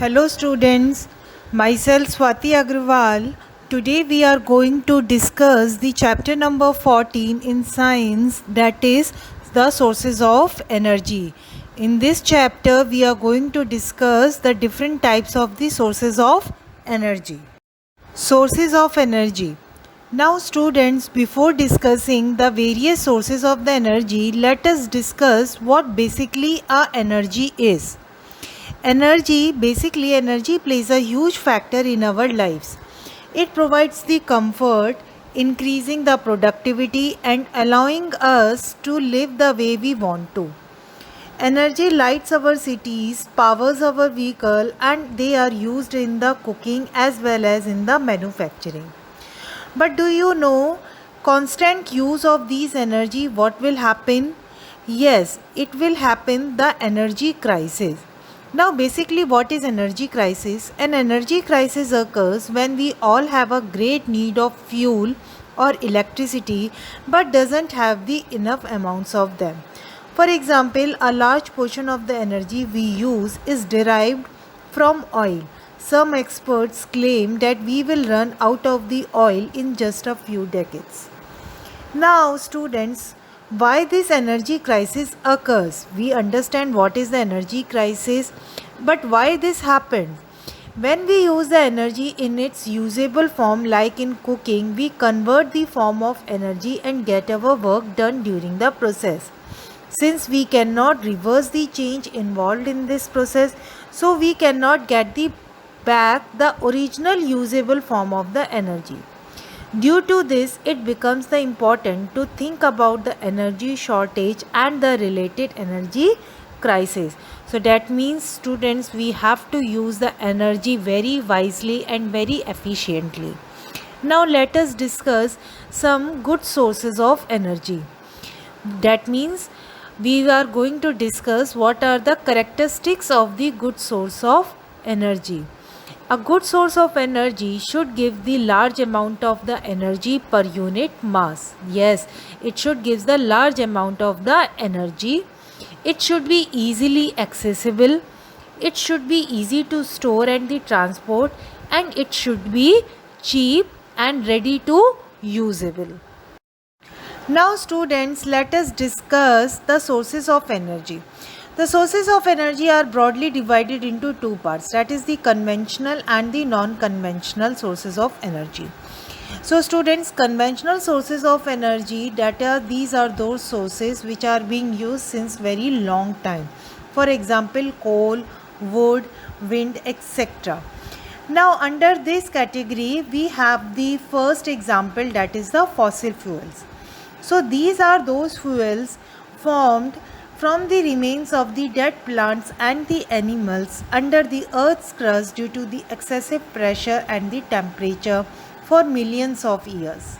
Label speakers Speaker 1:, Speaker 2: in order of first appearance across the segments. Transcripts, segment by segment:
Speaker 1: Hello students, myself Swati Agrawal. Today we are going to discuss the chapter number 14 in science, that is the sources of energy. In this chapter we are going to discuss the different types of the sources of energy. Sources of energy. Now students, before discussing the various sources of the energy, let us discuss what basically a energy is. Energy plays a huge factor in our lives. It provides the comfort, increasing the productivity and allowing us to live the way we want to. Energy lights our cities, powers our vehicle, and they are used in the cooking as well as in the manufacturing. But do you know, constant use of these energy, what will happen? Yes, it will happen the energy crisis. Now basically what is energy crisis? An energy crisis occurs when we all have a great need of fuel or electricity but doesn't have the enough amounts of them. For example, a large portion of the energy we use is derived from oil. Some experts claim that we will run out of the oil in just a few decades. Now students, why this energy crisis occurs? We understand what is the energy crisis, but why this happens? When we use the energy in its usable form, like in cooking, we convert the form of energy and get our work done during the process. Since we cannot reverse the change involved in this process, so we cannot get back the original usable form of the energy. Due to this, it becomes important to think about the energy shortage and the related energy crisis. So that means students, we have to use the energy very wisely and very efficiently. Now let us discuss some good sources of energy. That means we are going to discuss what are the characteristics of the good source of energy. A good source of energy should give the large amount of the energy per unit mass. Yes, it should give the large amount of the energy. It should be easily accessible. It should be easy to store and the transport, and it should be cheap and ready to usable. Now students, let us discuss the sources of energy. The sources of energy are broadly divided into two parts, that is the conventional and the non-conventional sources of energy. So students, conventional sources of energy, these are those sources which are being used since very long time. For example, coal, wood, wind, etc. Now under this category, we have the first example, that is the fossil fuels. So these are those fuels formed from the remains of the dead plants and the animals under the earth's crust due to the excessive pressure and the temperature for millions of years.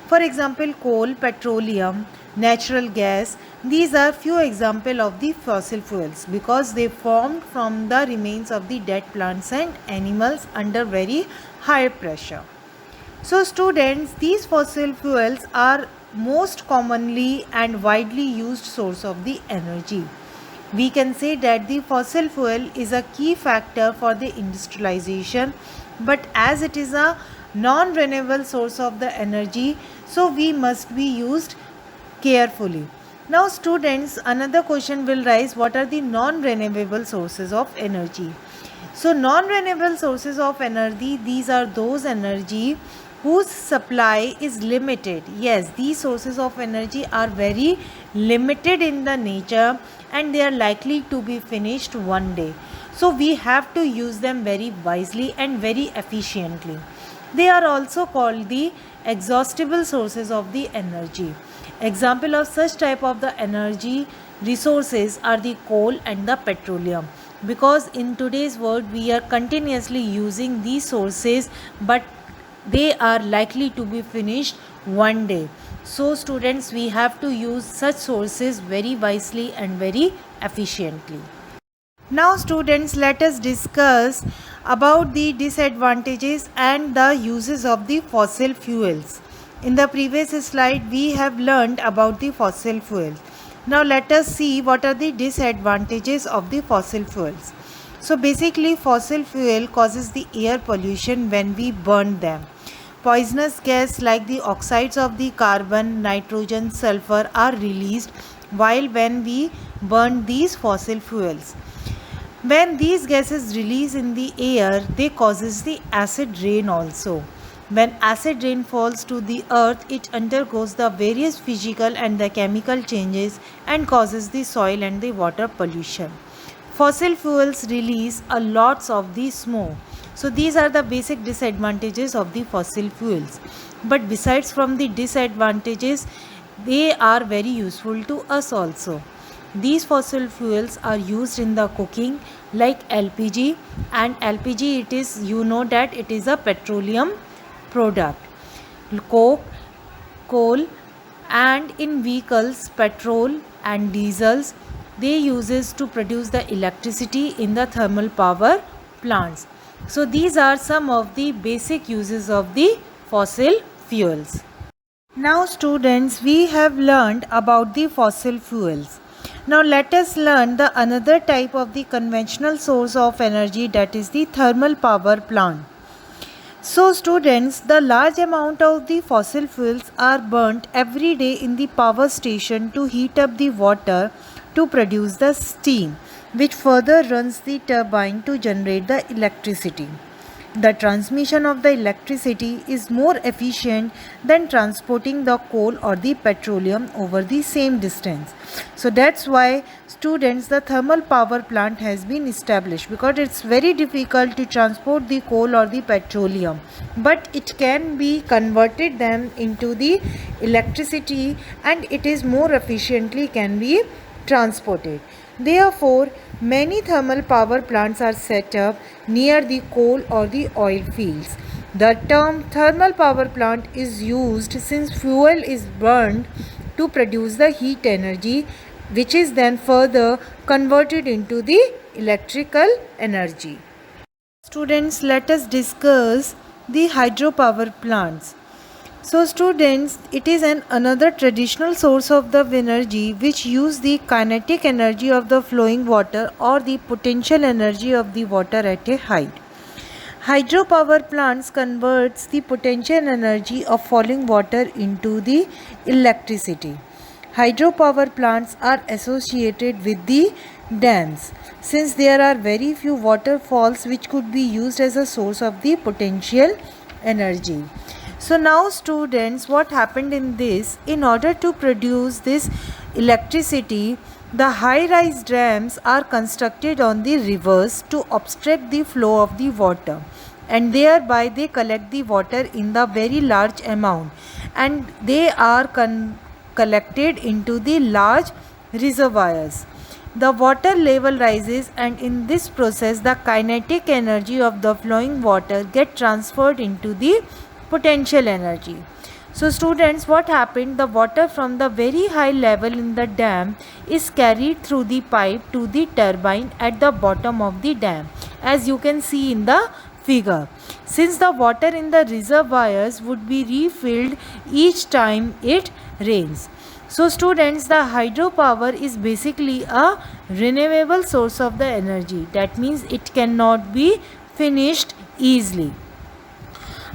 Speaker 1: For example, coal, petroleum, natural gas, these are few examples of the fossil fuels because they formed from the remains of the dead plants and animals under very high pressure. So students, these fossil fuels are most commonly and widely used source of the energy. We can say that the fossil fuel is a key factor for the industrialization, but as it is a non-renewable source of the energy, so we must be used carefully. Now students, another question will rise, what are the non-renewable sources of energy? So non-renewable sources of energy, these are those energy whose supply is limited. Yes, these sources of energy are very limited in the nature and they are likely to be finished one day. So we have to use them very wisely and very efficiently. They are also called the exhaustible sources of the energy. Example of such type of the energy resources are the coal and the petroleum. Because in today's world we are continuously using these sources, but they are likely to be finished one day. So students, we have to use such sources very wisely and very efficiently. Now students, let us discuss about the disadvantages and the uses of the fossil fuels. In the previous slide, we have learned about the fossil fuels. Now let us see what are the disadvantages of the fossil fuels. So basically fossil fuel causes the air pollution when we burn them. Poisonous gas like the oxides of the carbon, nitrogen, sulfur are released while when we burn these fossil fuels. When these gases release in the air, they causes the acid rain also. When acid rain falls to the earth, it undergoes the various physical and the chemical changes and causes the soil and the water pollution. Fossil fuels release a lots of the smoke. So these are the basic disadvantages of the fossil fuels. But besides from the disadvantages, they are very useful to us also. These fossil fuels are used in the cooking like LPG, and LPG, it is, you know that it is a petroleum product. Coke, coal, and in vehicles petrol and diesels, they uses to produce the electricity in the thermal power plants. So these are some of the basic uses of the fossil fuels. Now students, we have learned about the fossil fuels. Now let us learn the another type of the conventional source of energy, that is the thermal power plant. So students, the large amount of the fossil fuels are burnt every day in the power station to heat up the water to produce the steam, which further runs the turbine to generate the electricity. The transmission of the electricity is more efficient than transporting the coal or the petroleum over the same distance. So that's why students, the thermal power plant has been established, because it's very difficult to transport the coal or the petroleum, but it can be converted them into the electricity and it is more efficiently can be transported. Therefore, many thermal power plants are set up near the coal or the oil fields. The term thermal power plant is used since fuel is burned to produce the heat energy, which is then further converted into the electrical energy. Students, let us discuss the hydropower plants. So students, it is another traditional source of the energy which use the kinetic energy of the flowing water or the potential energy of the water at a height. Hydropower plants converts the potential energy of falling water into the electricity. Hydropower plants are associated with the dams since there are very few waterfalls which could be used as a source of the potential energy. So now students, what happened in this, in order to produce this electricity, the high-rise dams are constructed on the rivers to obstruct the flow of the water, and thereby they collect the water in the very large amount, and they are collected into the large reservoirs. The water level rises, and in this process the kinetic energy of the flowing water get transferred into the potential energy. So students, what happened, the water from the very high level in the dam is carried through the pipe to the turbine at the bottom of the dam, as you can see in the figure. Since the water in the reservoirs would be refilled each time it rains. So students, the hydropower is basically a renewable source of the energy. That means it cannot be finished easily.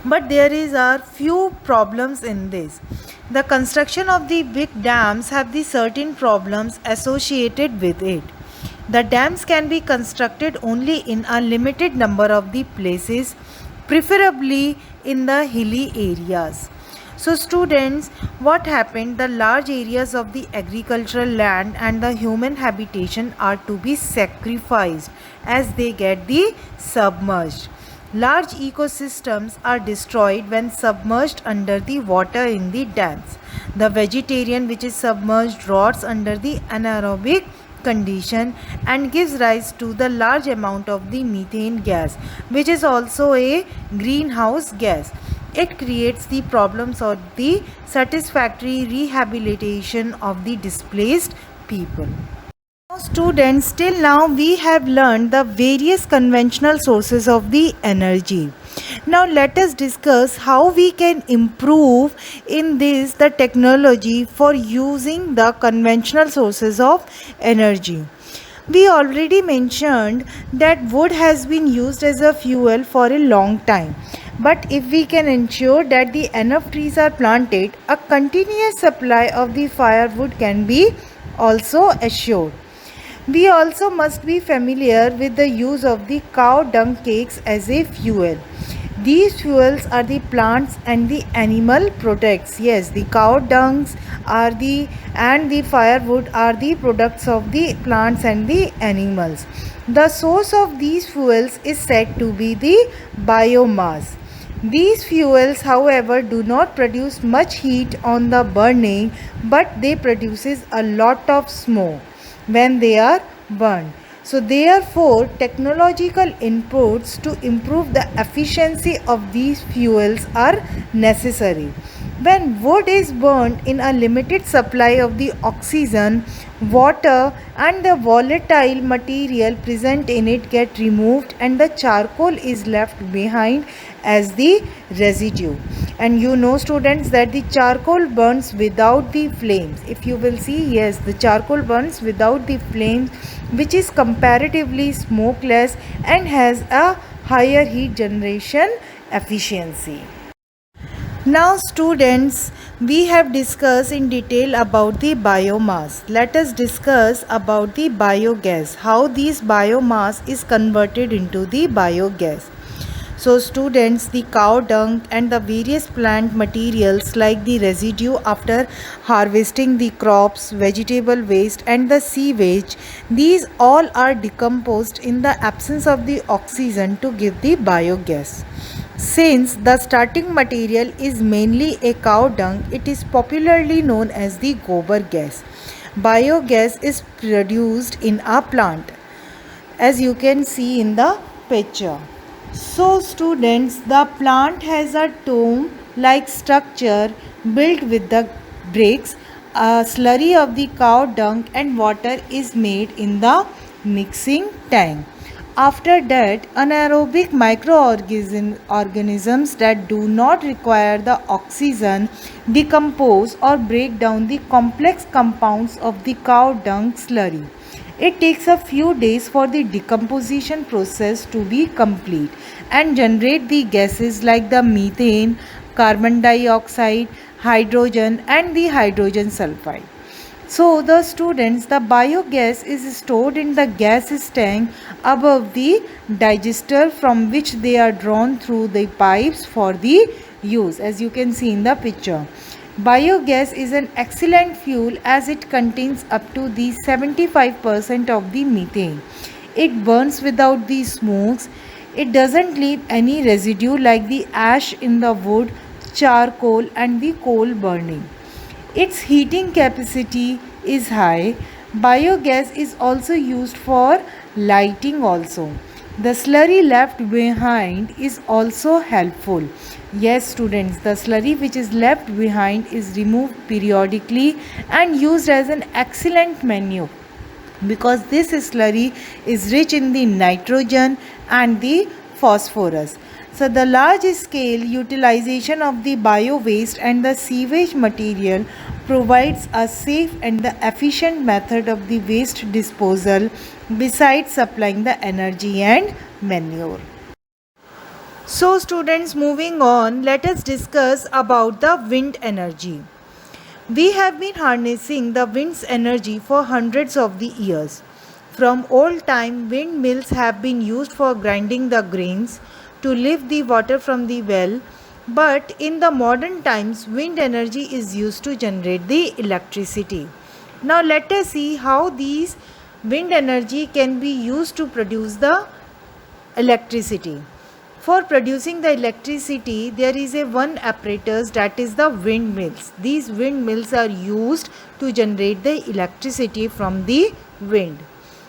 Speaker 1: But there are few problems in this. The construction of the big dams have the certain problems associated with it. The dams can be constructed only in a limited number of the places, preferably in the hilly areas. So students, what happened, the large areas of the agricultural land and the human habitation are to be sacrificed as they get the submerged. Large ecosystems are destroyed when submerged under the water in the dams. The vegetation which is submerged rots under the anaerobic condition and gives rise to the large amount of the methane gas, which is also a greenhouse gas. It creates the problems of the satisfactory rehabilitation of the displaced people. Students, till now we have learned the various conventional sources of the energy. Now let us discuss how we can improve in this the technology for using the conventional sources of energy. We already mentioned that wood has been used as a fuel for a long time. But if we can ensure that the enough trees are planted, a continuous supply of the firewood can be also assured. We also must be familiar with the use of the cow dung cakes as a fuel. These fuels are the plants and the animal products. Yes, the cow dungs are the firewood are the products of the plants and the animals. The source of these fuels is said to be the biomass. These fuels, however, do not produce much heat on the burning, but they produces a lot of smoke when they are burned. So therefore, technological inputs to improve the efficiency of these fuels are necessary. When wood is burned in a limited supply of the oxygen, water and the volatile material present in it get removed and the charcoal is left behind as the residue. And you know students that the charcoal burns without the flames. If you will see, yes, the charcoal burns without the flames, which is comparatively smokeless and has a higher heat generation efficiency. Now students, we have discussed in detail about the biomass. Let us discuss about the biogas, how this biomass is converted into the biogas. So students, the cow dung and the various plant materials like the residue after harvesting the crops, vegetable waste and the sewage, these all are decomposed in the absence of the oxygen to give the biogas. Since the starting material is mainly a cow dung, it is popularly known as the gobar gas. Biogas is produced in a plant, as you can see in the picture. So students, the plant has a tomb-like structure built with the bricks. A slurry of the cow dung and water is made in the mixing tank. After that, anaerobic microorganisms that do not require the oxygen decompose or break down the complex compounds of the cow dung slurry. It takes a few days for the decomposition process to be complete and generate the gases like the methane, carbon dioxide, hydrogen and the hydrogen sulfide. So the students, the biogas is stored in the gas tank above the digester from which they are drawn through the pipes for the use, as you can see in the picture. Biogas is an excellent fuel as it contains up to the 75% of the methane. It burns without the smokes. It doesn't leave any residue like the ash in the wood, charcoal and the coal burning. Its heating capacity is high. Biogas is also used for lighting also. The slurry left behind is also helpful. Yes students, the slurry which is left behind is removed periodically and used as an excellent manure because this slurry is rich in the nitrogen and the phosphorus. So the large scale utilization of the bio waste and the sewage material provides a safe and the efficient method of the waste disposal besides supplying the energy and manure. So students, moving on, let us discuss about the wind energy. We have been harnessing the wind's energy for hundreds of the years. From old time, windmills have been used for grinding the grains, to lift the water from the well, but in the modern times, wind energy is used to generate the electricity. Now let us see how these wind energy can be used to produce the electricity. For producing the electricity, there is one apparatus, that is the windmills. These windmills are used to generate the electricity from the wind.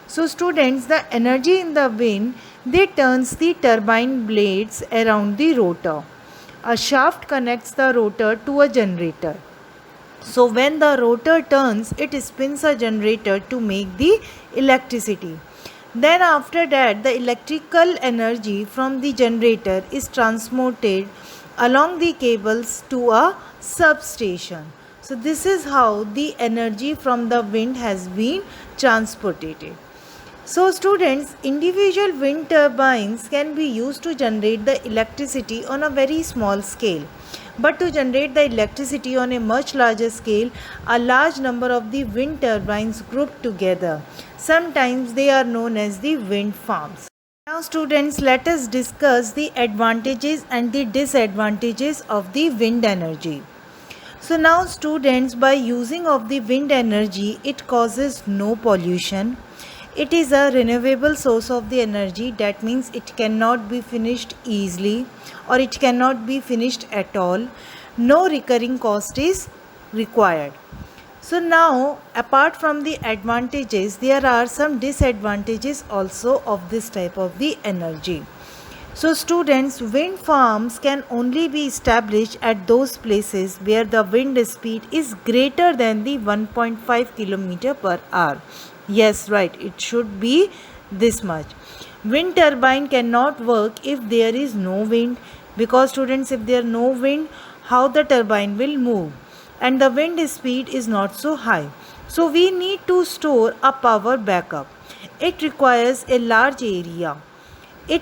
Speaker 1: So students, the energy in the wind, they turns the turbine blades around the rotor. A shaft connects the rotor to a generator. So when the rotor turns, it spins a generator to make the electricity. Then after that, the electrical energy from the generator is transmitted along the cables to a substation. So this is how the energy from the wind has been transported. So students, individual wind turbines can be used to generate the electricity on a very small scale. But to generate the electricity on a much larger scale, a large number of the wind turbines grouped together. Sometimes they are known as the wind farms. Now students, let us discuss the advantages and the disadvantages of the wind energy. So now students, by using of the wind energy, it causes no pollution. It is a renewable source of the energy. That means it cannot be finished easily or it cannot be finished at all. No recurring cost is required. So now, apart from the advantages, there are some disadvantages also of this type of the energy. So students, wind farms can only be established at those places where the wind speed is greater than the 1.5 km per hour. Yes, right, it should be this much. Wind turbine cannot work if there is no wind, because students, if there is no wind, how the turbine will move? And the wind speed is not so high. So we need to store a power backup. It requires a large area. It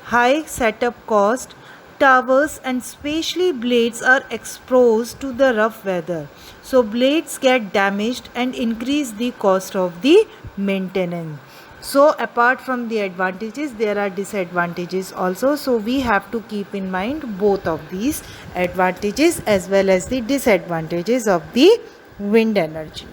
Speaker 1: high setup cost. Towers and especially blades are exposed to the rough weather. So blades get damaged and increase the cost of the maintenance. So apart from the advantages, there are disadvantages also. So we have to keep in mind both of these advantages as well as the disadvantages of the wind energy.